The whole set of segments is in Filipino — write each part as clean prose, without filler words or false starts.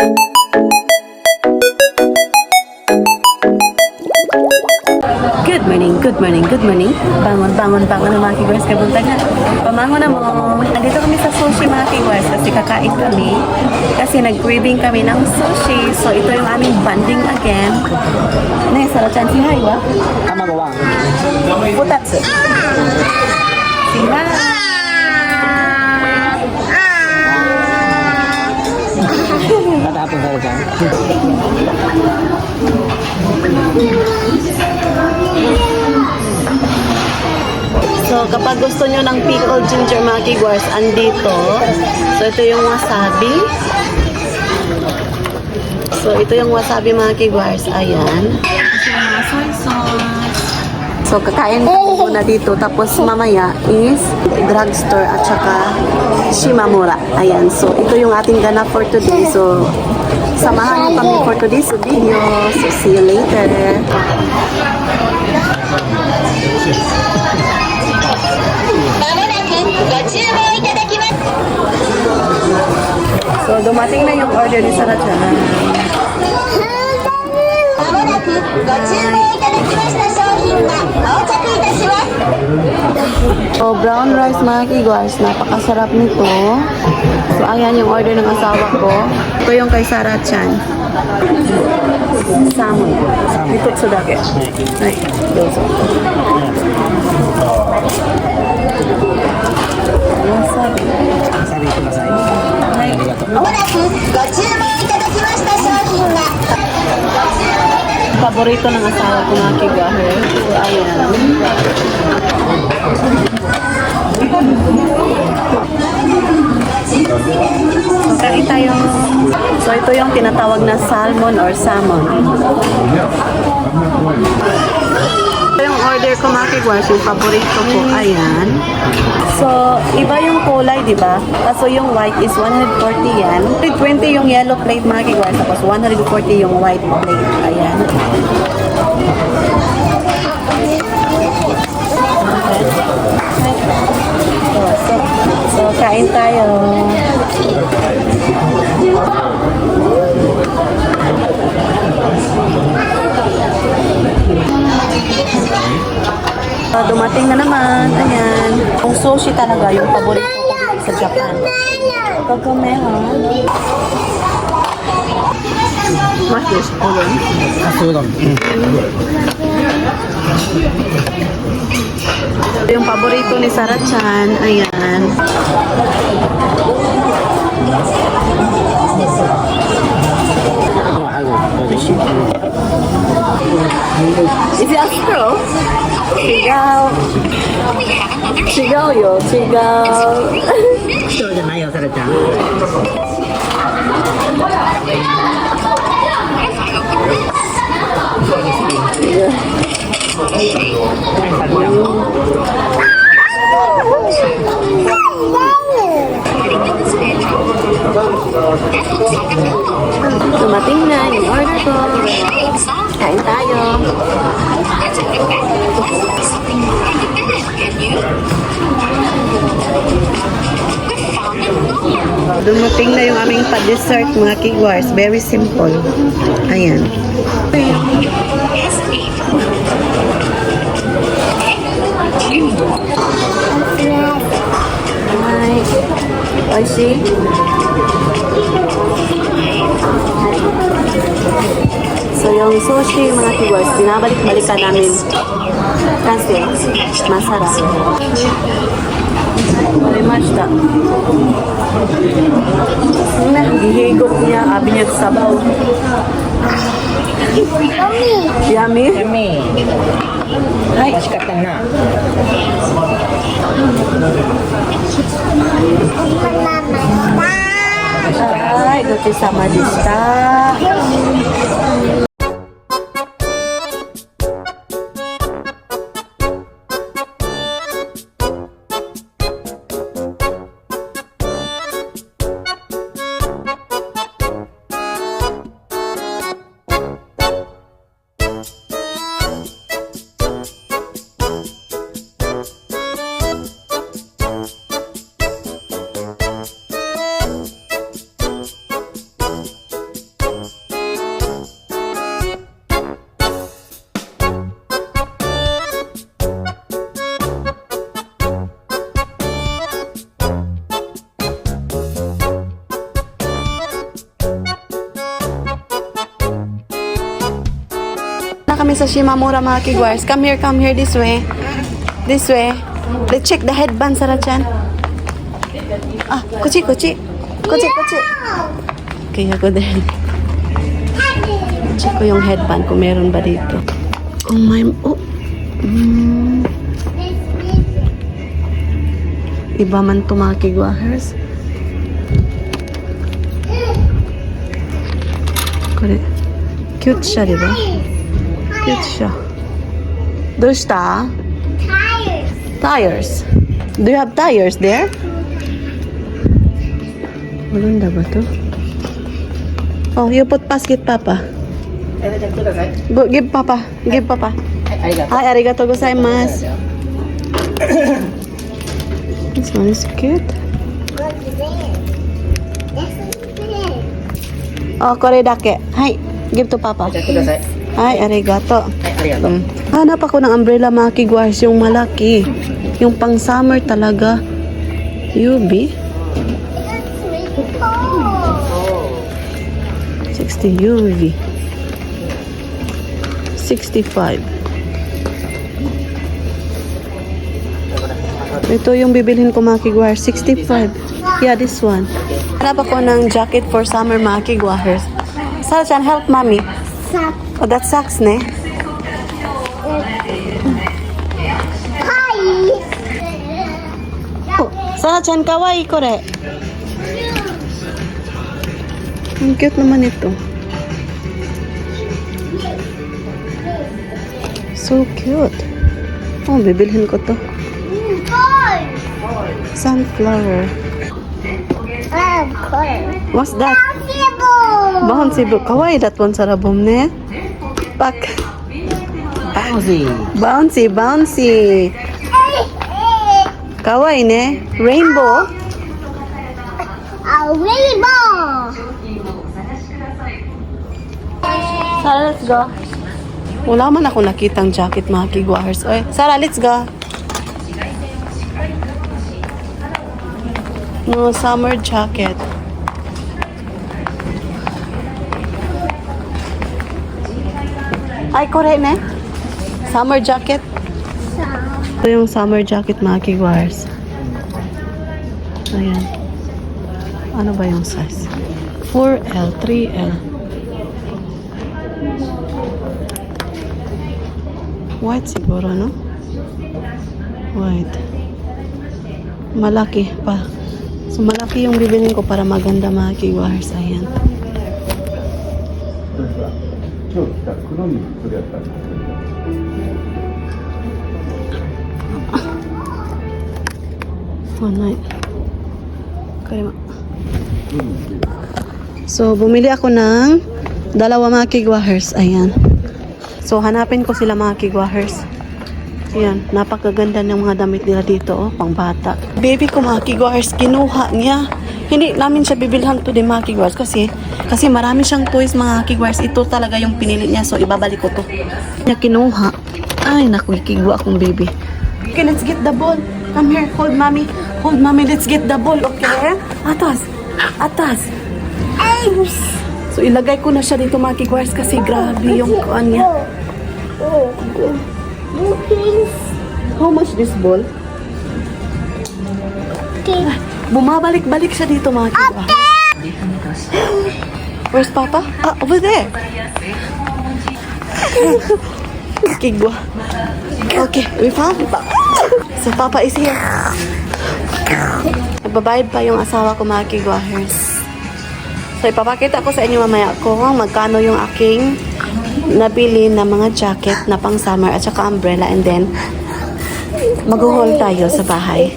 Good morning, good morning, good morning. Bangon, bangon, bangon ng mga kigwars. Kabunta na. Pamangon na mo. Nandito kami sa sushi mga kigwars kasi kakain kami. Kasi nag-craving kami ng sushi. So ito yung aming banding again. Nay, sarachan si Hai wa? 卵は2つ. Si Hai. Natapon sa dyan. So, kapag gusto nyo ng pickled ginger mga kigwars, andito. So, ito yung wasabi. So, ito yung wasabi mga kigwars. Ayan. Ito yung mga soy sauce. So, kakain ko muna dito. Tapos, mamaya is drugstore at saka Shimamura. Ayan. So, ito yung ating ganap for today. So, samahan nyo kami for today's video. So, see you later. So, dumating na yung order ni Sarah Chan. So, brown rice mga kigwars. Napakasarap nito. So, ayan yung order ng asawa ko. Ito yung kay Sarah Chan. Salmon. Ito sa dake. Ay, dozo. Wasabi. Sabi ko na sa'yo. まもなくご注文いただきました商品が Paborito ng asawa ko mga kigwahe. So, ayan. So, kain tayo. So, ito yung tinatawag na salmon or salmon. Ito yung order ko mga kigwahe. Yung paborito ko. Ayan. So, iba yung kulay, di ba? Kaso yung white is 140 yan. 120 yung yellow plate mga kigwahe. Tapos 140 yung white plate. Ayan. So, kain tayo. Dumating na naman. Ayan. Yung sushi talaga, yung paborito ko sa Japan. Kakamehan. Mas ulam. Kasulong. Yung paborito ni Sarah Chan. Ayan. Is it a straw? Sigaw. Sigaw yo. Sigaw. そうじゃないよ、さらちゃん。 Dumating na yung order ko. Kain tayo. Dumating na yung aming pa-dessert mga kigwars. Very simple. Ayan. Hi. Oishi. So yung sushi mga kigwars, binabalik-balikan namin. Kasi masarap. Marimashita. Na, gihigop niya. Abi niya sa sabaw. Yummy? Yummy. Hi. 美味しかったな。 Ay, gote sama deshita. kami sa Shimamura mga kigwars. Come here, this way. This way. Let's check the headband, Sarah-chan. Ah, kuchi. Kaya ko din. Check ko yung headband kung meron ba dito. Oh my... Oh. Iba man to mga kigwahers. Cute siya, di ba? Cute siya. Doshita? Tires. Do you have tires there? Maganda ba to? Oh, you put basket, Papa. Go, give Papa. Give Papa. Hi, arigatou gozaimasu. This one is cute. Oh, kore dake. Hi, give to Papa. Hi, arigato. Hanap ako ng umbrella mga kigwars, yung malaki. Yung pang summer talaga. UB. 60 UV. 65. Ito yung bibilhin ko mga kigwars. 65. Yeah, this one. Hanap ako ng jacket for summer mga kigwars. Sarah-chan, help mommy. Oh, that sucks, ne? Oh, Sarah-chan, kawaii kore. Ang cute naman ito. So cute. Oh, bibilhin ko to. Sunflower. What's that? Bouncy boo. Kawaii that one, Sarabom, ne? Pak. Bouncy. Kawaii, ne? Rainbow. Sarah, let's go. Wala man ako nakitang jacket mga kigwahers. Oy, Sarah, let's go. No, summer jacket. Ay, correct ne? Summer jacket. Ito yung summer jacket mga kigwahers. Ayan. Ano ba yung size? 4L, 3L. White siguro, no? White. Malaki pa. So, malaki yung bibilin ko para maganda mga kigwahers. Ayan. One night. Karima. So, bumili ako ng dalawa mga kigwahers. Ayan. So, hanapin ko sila mga kigwahers. Ayan, napakaganda ng mga damit nila dito, oh, pang bata. Baby ko mga kigwahers, kinuha niya. Hindi namin siya bibilhan to din mga kigwahers kasi marami siyang toys mga kigwahers. Ito talaga yung pinili niya, so ibabalik ko to. Niya kinuha. Ay, naku, kigwa akong baby. Okay, let's get the ball. Come here, hold mommy. Hold mommy, let's get the ball, okay? Atas. So, ilagay ko na siya dito mga kigwahers kasi grabe yung kuan niya. How much this ball? Okay. Bumabalik-balik siya dito mga kigwahers. Where's Papa? Ah, over there. Kigwa. Okay, we found Papa. So, Papa is here. Nagbabayad pa yung asawa ko mga kigwahers. So, ipapakita ko sa inyo mamaya kung magkano yung aking nabili na mga jacket na pang summer at saka umbrella, and then mag-haul tayo sa bahay.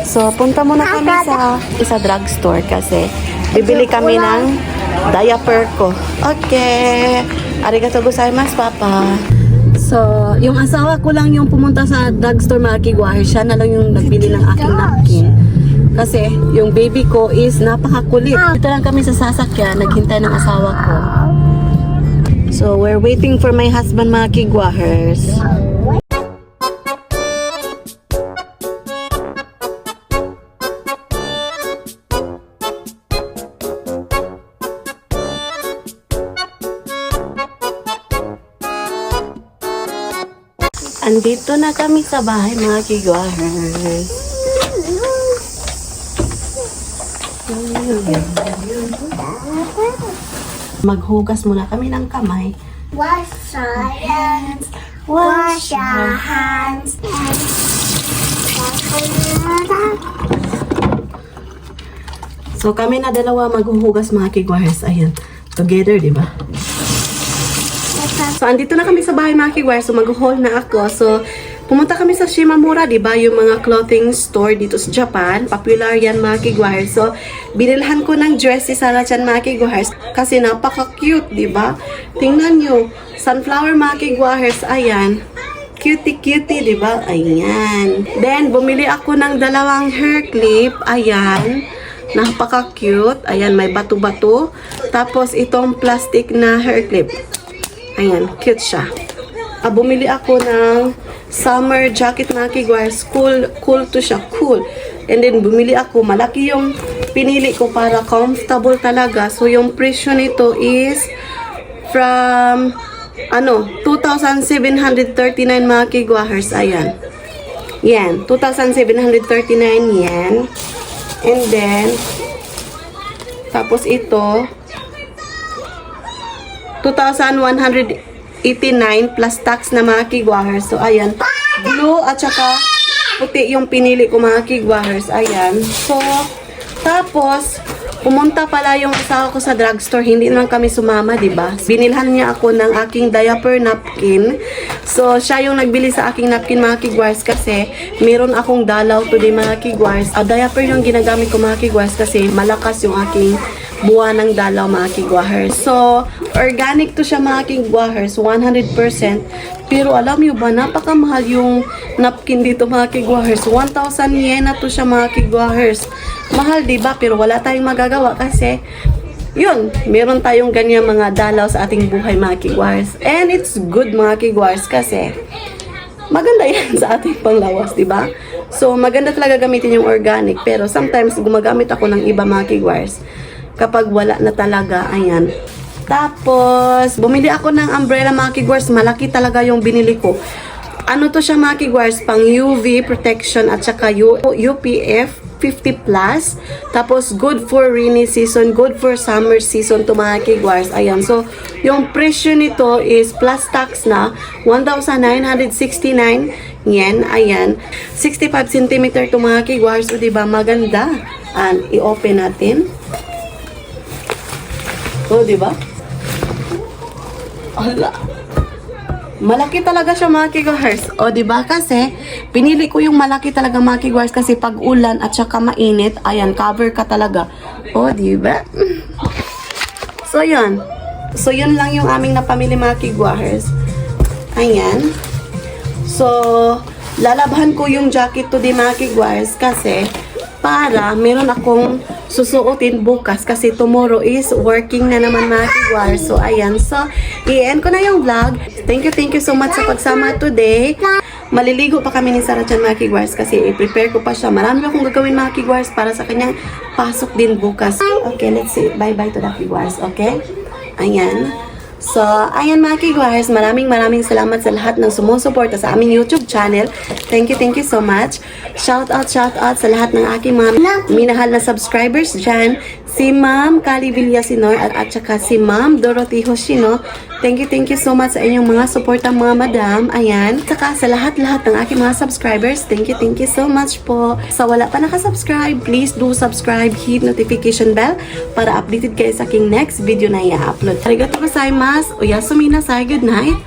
So, punta muna kami sa drugstore kasi bibili kami ng diaper ko. Okay. Arigatou gozaimasu, Papa. So, yung asawa ko lang yung pumunta sa drugstore mga kigwahers. Siya na lang yung nagbili ng aking napkin. Kasi yung baby ko is napakakulit. Dito lang kami sa sasakyan, naghintay ng asawa ko. So, we're waiting for my husband mga kigwahers. Andito na kami sa bahay, mga kigwahers. Maghugas muna kami ng kamay. Wash your hands. Wash your hands. So, kami na dalawa maghuhugas, mga kigwahers. Ayan. Together, di ba? So, andito na kami sa bahay, mga kigwahers. So, mag-haul na ako. So, pumunta kami sa Shimamura, di ba? Yung mga clothing store dito sa Japan. Popular yan, mga kigwahers. So, binilhan ko ng dress si Sarah Chan, mga kigwahers. Kasi napaka-cute, di ba? Tingnan nyo. Sunflower, mga kigwahers. Ayan. Cutie-cutie, di ba? Ayan. Then, bumili ako ng dalawang hair clip. Ayan. Napaka-cute. Ayan, may bato-bato. Tapos, itong plastic na hair clip. Ayan, cute siya. Bumili ako ng summer jacket, mga kigwahers. Cool to siya. Cool. And then, bumili ako. Malaki yung pinili ko para comfortable talaga. So, yung presyo nito is from 2,739, mga kigwahers. Ayan. Yan. 2,739 yen. And then, tapos ito, 2,189 plus tax na, mga kigwahers. So, ayan. Blue at saka puti yung pinili ko, mga kigwahers. Ayan. So, tapos, pumunta pala yung asawa ko sa drugstore. Hindi naman kami sumama, di ba? Binilhan niya ako ng aking diaper napkin. So, siya yung nagbili sa aking napkin, mga kigwahers, kasi meron akong dalaw today, mga kigwahers. Diaper yung ginagamit ko, mga kigwahers, kasi malakas yung aking buwan ng dalaw, mga kigwahers. So, organic to siya, mga kigwahers, 100%. Pero alam niyo ba, napakamahal yung napkin dito, mga kigwahers. 1,000 yen na to siya, mga kigwahers. Mahal, diba? Pero wala tayong magagawa kasi yun, meron tayong ganyan mga dalaw sa ating buhay, mga kigwahers. And it's good, mga kigwahers, kasi maganda yan sa ating panglawas, diba? So, maganda talaga gamitin yung organic. Pero sometimes, gumagamit ako ng iba, mga kigwahers. Kapag wala na talaga, ayan. Tapos, bumili ako ng umbrella, mga kigwahers. Malaki talaga yung binili ko. Ano to siya, mga kigwahers? Pang UV protection at saka UPF 50+. Tapos, good for rainy season, good for summer season to, mga kigwahers. Ayan. So, yung presyo nito is plus tax na 1,969 yen. Ayan. 65 cm to, mga kigwahers. So, diba? Maganda. And, i-open natin. Oh, diba? Ala. Malaki talaga siya, mga kigwahers. O, diba? Kasi, pinili ko yung malaki talaga, mga kigwahers, kasi pag ulan at saka mainit, ayan, cover ka talaga. O, diba? So, yun. So, yun lang yung aming napamili, mga kigwahers. Ayan. So, lalabhan ko yung jacket today, mga kigwahers, kasi para meron akong susuotin bukas kasi tomorrow is working na naman, mga kigwahers. So, ayan. So, i-end ko na yung vlog. Thank you so much sa pagsama today. Maliligo pa kami ni Sarah Chan, mga kigwahers, kasi i-prepare ko pa siya. Marami akong gagawin, mga kigwahers, para sa kanyang pasok din bukas. Okay, let's say bye-bye to the kigwahers, okay? Ayan. So, ayan, mga kigwahers, maraming salamat sa lahat ng sumusuporta sa aming YouTube channel. Thank you so much. Shout out sa lahat ng aking mga minahal na subscribers dyan. Si Ma'am Kali Villasinor at saka si Ma'am Dorothy Hoshino. Thank you so much sa inyong mga suporta, mga madam. Ayan. Saka sa lahat-lahat ng aking mga subscribers, thank you so much po. Sa wala pa nakasubscribe, please do subscribe, hit notification bell para updated kayo sa aking next video na i-upload. Arigatou gozaimasu. Oyasumi nasai. Good night.